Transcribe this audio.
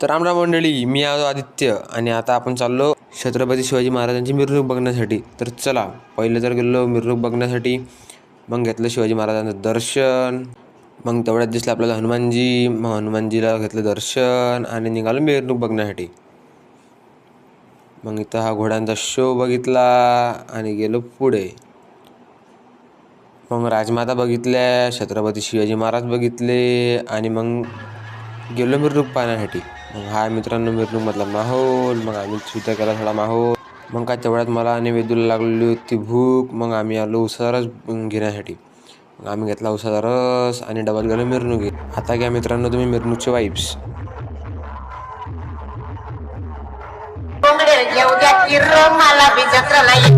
तर रामराम मंडळी, मी आलो आदित्य आणि आता आपण चाललो छत्रपती शिवाजी महाराजांची मिरवणूक बघण्यासाठी. तर चला, पहिले तर गेलो मिरवणूक बघण्यासाठी, मग घेतलं शिवाजी महाराजांचं दर्शन. मग तेवढ्यात दिसलं आपल्याला हनुमानजी, मग हनुमानजीला घेतलं दर्शन आणि निघालो मिरवणूक बघण्यासाठी. मग इथं हा घोड्यांचा शो बघितला आणि गेलो पुढे. मग राजमाता बघितल्या, छत्रपती शिवाजी महाराज बघितले आणि मग गेलो मिरवणूक पाहण्यासाठी. मग हा मित्रांनो मिरवणूकमधला माहोल. मग आम्ही सुद्धा केला थोडा माहोल. मग काय तेवढ्यात मला आणि वेदूला लागलेली होती भूक. मग आम्ही आलो उसाचा रस घेण्यासाठी. मग आम्ही घेतला उसाचा रस आणि डबल गेलो मिरवणुकीत. आता घ्या मित्रांनो तुम्ही मिरवणूकचे वाईब्स. येऊ द्या की मला बी जत्रा नाही